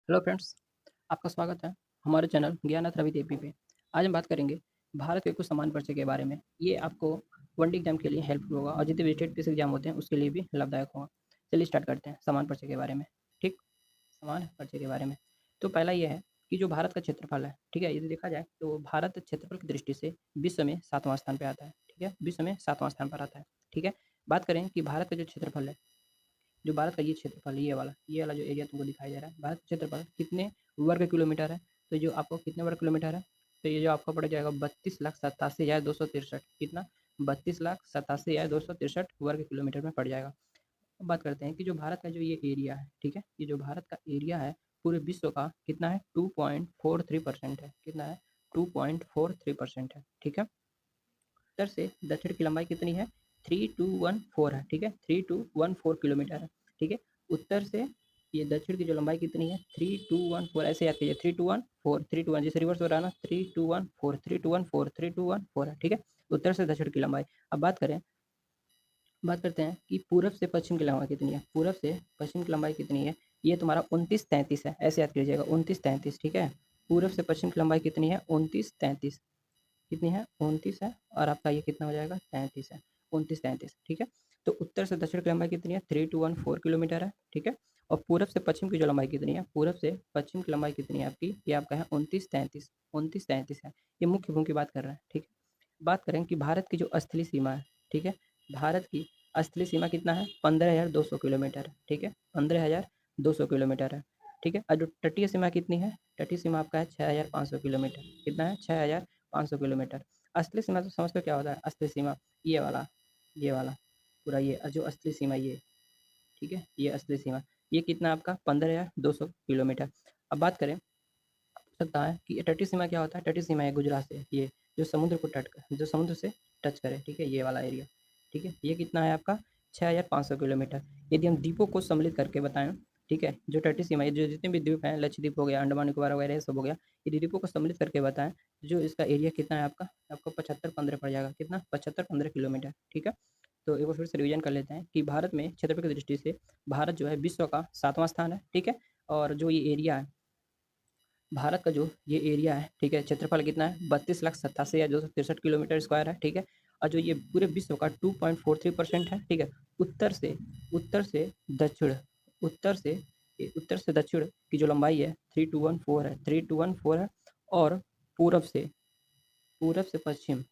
Hello friends, आपका स्वागत है हमारे चैनल ज्ञानाथ रवि देवी पे। आज हम बात करेंगे भारत के कुछ सामान्य परिचय के बारे में। ये आपको वन डी एग्जाम के लिए हेल्पफुल होगा और जितने भी स्टेट पीसी एग्जाम होते हैं उसके लिए भी लाभदायक होगा। चलिए स्टार्ट करते हैं सामान्य परिचय के बारे में। ठीक, सामान्य परिचय के बारे में। तो पहला ये है कि जो भारत का क्षेत्रफल है, ठीक है, यदि देखा जाए तो भारत क्षेत्रफल की दृष्टि से विश्व में 7वां स्थान पे आता है। ठीक है, विश्व में 7वां स्थान पर आता है। ठीक है, बात करें कि भारत का जो क्षेत्रफल है, जो भारत का ये क्षेत्रफल ये वाला जो एरिया तुमको दिखाई दे रहा है, भारत का क्षेत्रफल कितने वर्ग किलोमीटर है? तो जो आपको कितने वर्ग किलोमीटर है? तो ये जो आपका पड़ जाएगा 32,87,263। कितना? 32,87,263 वर्ग किलोमीटर में पड़ जाएगा। अब बात करते हैं कि जो भारत का जो ये एरिया है, ठीक है, ये जो भारत का एरिया है पूरे विश्व का कितना है? 2.43% है। कितना है? 2.43% है। ठीक है, उत्तर से दक्षिण की लंबाई कितनी है? 3214 है। ठीक है, 3214 किलोमीटर है। ठीक है, उत्तर से ये दक्षिण की जो लंबाई कितनी है? 3214, ऐसे याद कीजिए, 3214, 321 जैसे रिवर्स हो रहा है ना, 3214, 3214, 3214 है। ठीक है, उत्तर से दक्षिण की लंबाई। अब बात करते हैं कि पूरब से पश्चिम की लंबाई कितनी है? पूरब से पश्चिम की लंबाई कितनी है? ये तुम्हारा 2933 है, ऐसे याद कीजिएगा, 2933। ठीक है, पूरब से पश्चिम की लंबाई कितनी है? 2933। कितनी है? 29 है। और आपका ये कितना हो जाएगा? 33 है। 29-33। ठीक है, तो उत्तर से दक्षिण की लंबाई कितनी है? 3214 किलोमीटर है। ठीक है, और पूरब से पश्चिम की जो लंबाई कितनी है? पूरब से पश्चिम की लंबाई कितनी है आपकी? ये आपका है 29-33। 29-33 है। ये मुख्य भूमि की बात कर रहे हैं। ठीक है, बात करें कि भारत की जो स्थलीय सीमा है, ठीक है, भारत की स्थलीय सीमा कितना है? 15,200 किलोमीटर है। ठीक है, 15,200 किलोमीटर है। ठीक है, और जो तटीय सीमा कितनी है? तटीय सीमा आपका है 6,500 किलोमीटर। कितना है? 6,500 किलोमीटर। असली सीमा तो समझते हो क्या होता है? असली सीमा ये वाला पूरा ये जो असली सीमा ये, ठीक है, ये असली सीमा, ये कितना आपका? 15,200 किलोमीटर। अब बात करें सकता है कि तटीय सीमा क्या होता है? तटीय सीमा है गुजरात से, ये जो समुद्र को जो समुद्र से टच करे। ठीक है, ये वाला एरिया। ठीक है, ये कितना है आपका? 6,500 किलोमीटर। यदि हम द्वीपों को सम्मिलित करके बताएं, ठीक है, जो तटीय सीमा है, जो जितने भी द्वीप हैं, लक्षद्वीप हो गया, अंडमान निकोबार वगैरह ये सब हो गया, यदि द्वीपों को सम्मिलित करके बताएं, जो इसका एरिया कितना है आपका? आपको 75-15 पड़ जाएगा। कितना? 75-15 किलोमीटर। ठीक है, तो एक बार फिर से रिवीजन कर लेते हैं कि भारत में क्षेत्रफल की दृष्टि से भारत जो है विश्व का 7वां स्थान है। ठीक है, और जो ये एरिया है, भारत का जो ये एरिया है, ठीक है, क्षेत्रफल कितना है? 32,87,263 किलोमीटर स्क्वायर है। ठीक है, और जो ये पूरे विश्व का 2.43% है। ठीक है, उत्तर से उत्तर से दक्षिण उत्तर से उत्तर से दक्षिण की जो लंबाई है 3214 है, 3214 है। और पूरब से पूरब से पश्चिम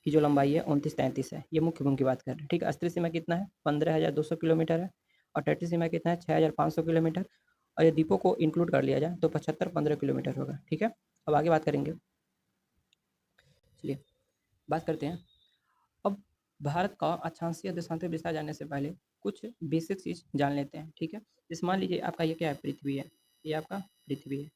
की जो लंबाई है 2933 है। ये मुख्य भूमि की बात कर रहे हैं। ठीक है, अस्त्री सीमा कितना है? 15,200 किलोमीटर है। और तटीय सीमा कितना है? 6,500 किलोमीटर। और ये द्वीपों को इंक्लूड कर लिया जाए तो 75-15 किलोमीटर होगा। ठीक है, अब आगे बात करेंगे। चलिए बात करते हैं अब भारत का अक्षांशीय देशांतर विस्तार जानने से पहले कुछ बेसिक चीज जान लेते हैं। ठीक है, जैसे मान लीजिए आपका ये क्या है? पृथ्वी है। ये आपका पृथ्वी है।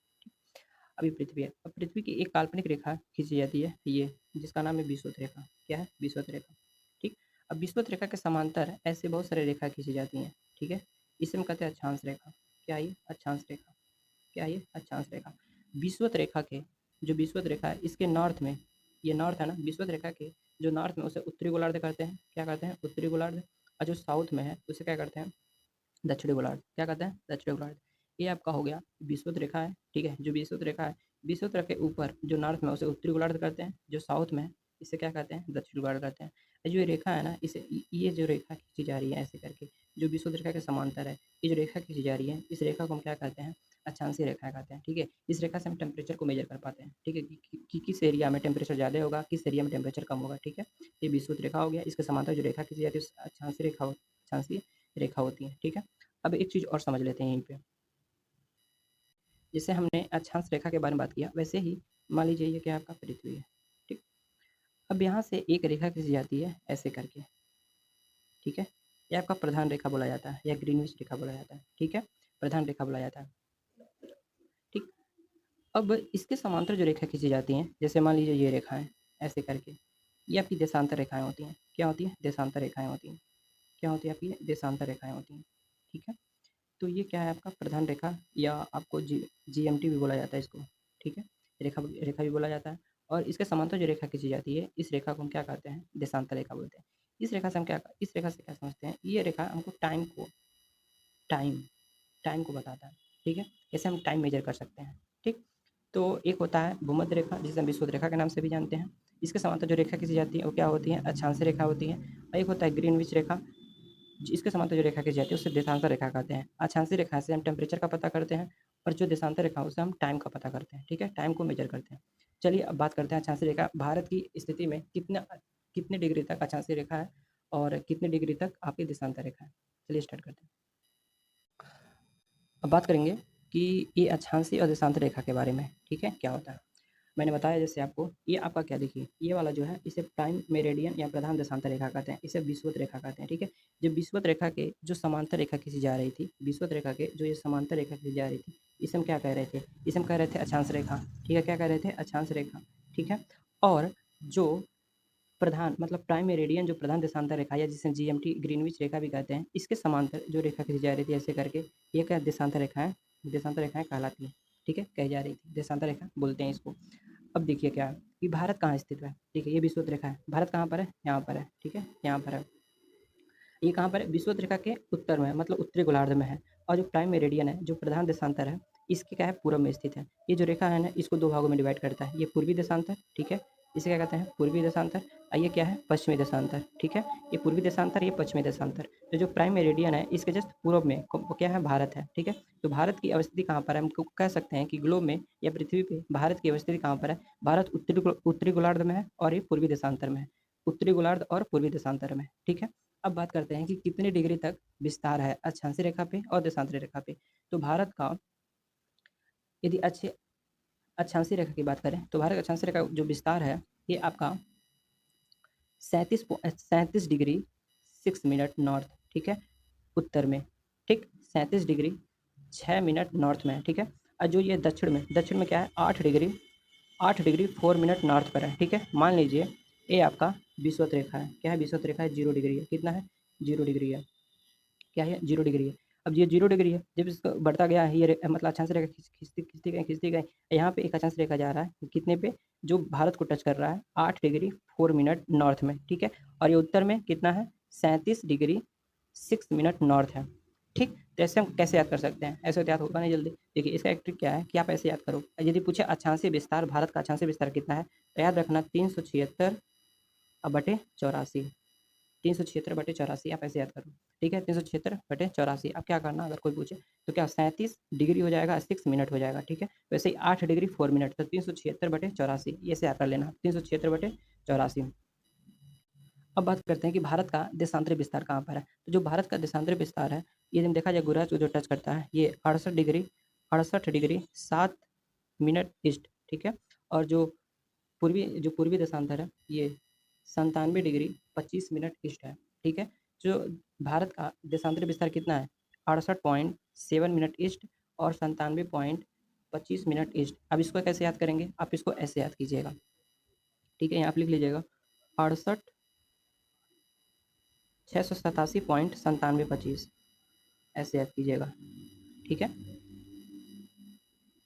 अभी पृथ्वी है, अब पृथ्वी की एक काल्पनिक रेखा खींची जाती है, ये जिसका नाम है विषुवत रेखा। क्या है? विषुवत रेखा। ठीक, अब विषुवत रेखा के समांतर ऐसे बहुत सारे रेखा खींची जाती हैं। ठीक है, इसे हम कहते हैं अक्षांश रेखा। क्या ये? अक्षांश रेखा। क्या ये? अक्षांश रेखा। विषुवत रेखा के जो विषुवत रेखा है इसके नॉर्थ में, ये नॉर्थ है ना, विषुवत रेखा के जो नॉर्थ में उसे उत्तरी गोलार्ध कहते हैं। क्या कहते हैं? उत्तरी गोलार्ध। और जो साउथ में है उसे क्या करते हैं? दक्षिणी गोलार्ध। क्या कहते हैं? दक्षिणी गोलार्ध। ये आपका हो गया विषुवत रेखा है। ठीक है, जो विषुवत रेखा है, विषुवत रेखा के ऊपर जो नॉर्थ में उसे उत्तरी गोलार्ध कहते हैं, जो साउथ में है इसे क्या कहते हैं? दक्षिणी गोलार्ध कहते हैं। जो ये रेखा है ना, इसे ये जो रेखा खींची जा रही है ऐसे करके, जो विषुवत रेखा के समांतर है, ये जो रेखा खींची जा रही है इस रेखा को हम क्या कहते हैं? अक्षांशीय रेखा कहते हैं। ठीक है, इस रेखा से हम टेम्परेचर को मेजर कर पाते हैं। ठीक है, कि किस एरिया में टेम्परेचर ज़्यादा होगा, किस एरिया में टेम्परेचर कम होगा। ठीक है, ये विषुवत रेखा हो गया। इसके समांतर जो रेखा खींची जाती है उस अक्षांशीय रेखा होती है। ठीक है, अब एक चीज़ और समझ लेते हैं यहीं पे। जैसे हमने अक्षांश रेखा के बारे में बात किया, वैसे ही मान लीजिए ये क्या आपका पृथ्वी है। ठीक, अब यहाँ से एक रेखा खींची जाती है ऐसे करके। ठीक है, ये आपका प्रधान रेखा बोला जाता है या ग्रीनविच रेखा बोला जाता है। ठीक है, प्रधान रेखा बोला जाता है। ठीक, अब इसके समांतर जो रेखा खींची जाती हैं, जैसे मान लीजिए ये रेखा है ऐसे करके, ये आपकी देशांतर रेखाएं होती हैं। क्या होती हैं? देशांतर रेखाएं होती हैं। क्या होती है आपकी? देशांतर रेखाएं होती हैं। ठीक है, तो ये क्या है आपका? प्रधान रेखा, या आपको जीएमटी भी बोला जाता है इसको। ठीक है, रेखा रेखा भी बोला जाता है। और इसके समांतर जो रेखा खींची जाती है इस रेखा को हम क्या कहते हैं? देशांतर रेखा बोलते हैं। इस रेखा से क्या समझते हैं? ये रेखा हमको टाइम टाइम को बताता है। ठीक है, ऐसे हम टाइम मेजर कर सकते हैं। ठीक, तो एक होता है भूमध्य रेखा जिसे हम विषुवत रेखा के नाम से भी जानते हैं। इसके समांतर जो रेखा खींची जाती है वो क्या होती है, अक्षांश रेखा होती है। और एक होता है ग्रीनविच रेखा, इसके समांतर जो रेखा खींची जाती है उसे देशांतर रेखा कहते हैं। अक्षांशीय रेखा से हम टेम्परेचर का पता करते हैं और जो देशांतर रेखा उसे हम टाइम का पता करते हैं। ठीक है, टाइम को मेजर करते हैं। चलिए अब बात करते हैं अक्षांशीय रेखा भारत की स्थिति में कितने डिग्री तक अक्षांशीय रेखा है और कितने डिग्री तक आपकी देशांतर रेखा है। चलिए स्टार्ट करते हैं। अब बात करेंगे कि ये अक्षांशीय और देशांतर रेखा के बारे में। ठीक है, क्या होता है मैंने बताया जैसे आपको, ये आपका क्या देखिए, ये वाला जो है इसे प्राइम मेरिडियन या प्रधान देशांतर रेखा कहते हैं, इसे विषुवत रेखा कहते हैं। ठीक है, जब विषुवत रेखा के जो समांतर रेखा खींची जा रही थी, विषुवत रेखा के जो ये समांतर रेखा खींची जा रही थी, इसे हम क्या कह रहे थे, इसे हम कह रहे थे अक्षांश रेखा। ठीक है, क्या कह रहे थे, अक्षांश रेखा। ठीक है, और जो प्रधान मतलब प्राइम मेरिडियन जो प्रधान देशांतर रेखा या जिसे जीएमटी ग्रीनविच रेखा भी कहते हैं, इसके समांतर जो रेखा खींची जा रही थी ऐसे करके, ये क्या देशांतर रेखाएं, देशांतर रेखाएं कहलाती हैं। ठीक है, कही जा रही थी देशांतर रेखा बोलते हैं इसको। अब देखिए क्या है कि भारत कहाँ स्थित है। ठीक है, ये विषुवत रेखा है, भारत कहाँ पर है, यहाँ पर है। ठीक है, यहाँ पर है, ये कहाँ पर है, विषुवत रेखा के उत्तर में है, मतलब उत्तरी गोलार्ध में है। और जो प्राइम मेरिडियन है जो प्रधान देशांतर है, इसके क्या है, पूर्व में स्थित है। ये जो रेखा है ना, इसको दो भागों में डिवाइड करता है, ये पूर्वी देशांतर। ठीक है, इसे क्या कहते हैं, पूर्वी देशांतर। और ये क्या है, पश्चिमी देशांतर। ठीक है, ये पूर्वी देशांतर, ये पश्चिमी देशांतर। तो जो प्राइम मेरिडियन है इसके जस्ट पूर्व में वो क्या है, भारत है। ठीक है, तो भारत की अवस्थिति कहाँ पर है, हम कह सकते हैं कि ग्लोब में या पृथ्वी पे भारत की अवस्थिति कहाँ पर है, भारत उत्तरी गोलार्ध में है और ये पूर्वी देशांतर में है, उत्तरी गोलार्ध और पूर्वी देशांतर में। ठीक है, अब बात करते हैं कि कितने डिग्री तक विस्तार है अक्षांशीय रेखा पे और देशांतरी रेखा पे। तो भारत का यदि अच्छे अक्षांशीय रेखा की बात करें तो भारत का अक्षांशीय रेखा जो विस्तार है ये आपका 37 डिग्री 6 मिनट नॉर्थ। ठीक है, उत्तर में। ठीक, 37 डिग्री 6 मिनट नॉर्थ में है। ठीक है, और जो ये दक्षिण में क्या है, 8 डिग्री 4 मिनट नॉर्थ पर है। ठीक है, मान लीजिए ये आपका विषुवत रेखा है। क्या है, विषुवत रेखा है, 0 डिग्री है। कितना है, 0 डिग्री है। क्या है, 0 डिग्री है। अब ये 0 डिग्री है, जब इसका बढ़ता गया है ये मतलब अक्षांश रेखा खींचती गई, यहाँ पे एक अक्षांश रेखा जा रहा है कितने पे, जो भारत को टच कर रहा है 8 डिग्री 4 मिनट नॉर्थ में। ठीक है, और ये उत्तर में कितना है, 37 डिग्री 6 मिनट नॉर्थ है। ठीक, तो ऐसे हम कैसे याद कर सकते हैं, ऐसे तो याद होगा नहीं जल्दी। देखिए इसका एक ट्रिक क्या है कि आप ऐसे याद करो, यदि पूछे अक्षांशीय विस्तार, भारत का अक्षांशीय विस्तार कितना है, तो याद रखना 376/84, 376/84 आप ऐसे याद करो। ठीक है, 376/84 अब क्या करना, अगर कोई पूछे तो क्या 37 डिग्री हो जाएगा, 6 मिनट हो जाएगा। ठीक है, वैसे ही 8 डिग्री 4 मिनट, तो 376/84 ये से याद कर लेना, 376/84। अब बात करते हैं कि भारत का देशांतरी विस्तार कहाँ पर है। तो जो भारत का देशांतरी विस्तार है, ये जब देखा जाए गुजरात को जो टच करता है, ये 68 डिग्री 7 मिनट ईस्ट। ठीक है, और जो पूर्वी देशांतर है ये 97 डिग्री 25 मिनट ईस्ट है। ठीक है, जो भारत का देशांतरी विस्तार कितना है, 68.7 मिनट ईस्ट और 97.25 मिनट ईस्ट। अब इसको कैसे याद करेंगे, आप इसको ऐसे याद कीजिएगा। ठीक है, यहाँ आप लिख लीजिएगा 68 687.9725, ऐसे याद कीजिएगा। ठीक है,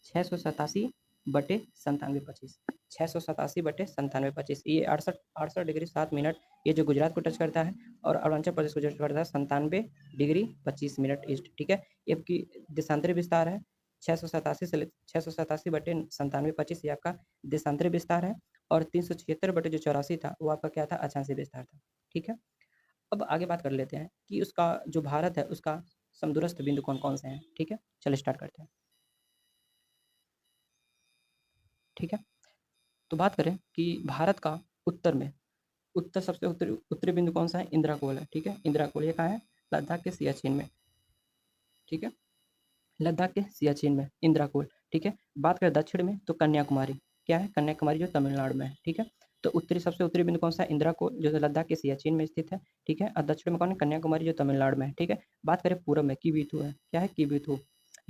687/9725, 687/9725, ये 68 डिग्री 7 मिनट, ये जो गुजरात को टच करता है और अरुणाचल प्रदेश को टच करता है 97 डिग्री 25 मिनट ईस्ट। ठीक है, ये आपकी देशांतरी विस्तार है, 687 ये आपका देशांतरी विस्तार है, और 376/84 था वो आपका क्या था, अक्षांशीय विस्तार था। ठीक है, अब आगे बात कर लेते हैं कि उसका जो भारत है उसका समदूरस्थ बिंदु कौन कौन से हैं। ठीक है, चलिए स्टार्ट करते हैं। ठीक है, तो बात करें कि भारत का उत्तर में सबसे उत्तरी बिंदु कौन सा है, इंदिरा कोल है। ठीक है, इंदिरा कोल ये कहाँ है, लद्दाख के सियाचिन में। ठीक है, लद्दाख के सियाचिन में इंदिरा कोल। ठीक है, बात करें दक्षिण में तो कन्याकुमारी, क्या है, कन्याकुमारी जो तमिलनाडु में है। ठीक है, तो सबसे उत्तरी बिंदु कौन सा है, इंदिरा कोल जो लद्दाख के सियाचिन में स्थित है। ठीक है, और दक्षिण में कौन है, कन्याकुमारी जो तमिलनाडु में है। ठीक है, बात करें पूर्व में किबीथु है, क्या है, किबीथु,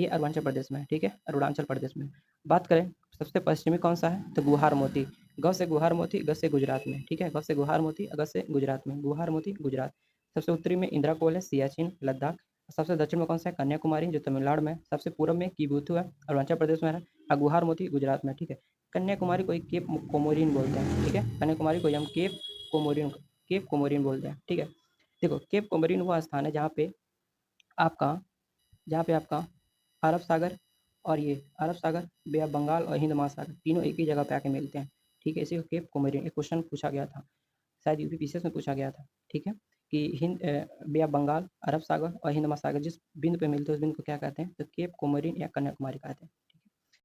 ये अरुणाचल प्रदेश में है। ठीक है, अरुणाचल प्रदेश में। बात करें सबसे पश्चिमी कौन सा है, तो गुहार मोती, ग से गुहार मोती, ग से गुजरात में। ठीक है, ग से गुहार मोती, ग से गुजरात में, गुहार मोती गुजरात। सबसे उत्तरी में इंदिरा कोल है, सियाचिन लद्दाख। सबसे दक्षिण में कौन सा है, कन्याकुमारी जो तमिलनाडु में। सबसे पूर्व में किबूथु है, अरुणाचल प्रदेश में है, और गुहार मोती गुजरात में। ठीक है, कन्याकुमारी को केप कोमोरिन बोलते हैं। ठीक है, कन्याकुमारी को हम केप कोमोरिन बोलते हैं। ठीक है, देखो केप कोमोरिन वो स्थान है जहाँ पे आपका अरब सागर और ये अरब सागर, बे ऑफ बंगाल और हिंद महासागर तीनों एक ही जगह पे आके मिलते हैं, ठीक है। इसी को केप कोमोरिन, एक क्वेश्चन पूछा गया था, शायद यूपीपीसीएस में पूछा गया था, ठीक है, कि बे ऑफ बंगाल, अरब सागर और हिंद महासागर जिस बिंदु पे मिलते हैं उस बिंदु को क्या कहते हैं, तो केप कोमोरिन या कन्याकुमारी कहते हैं।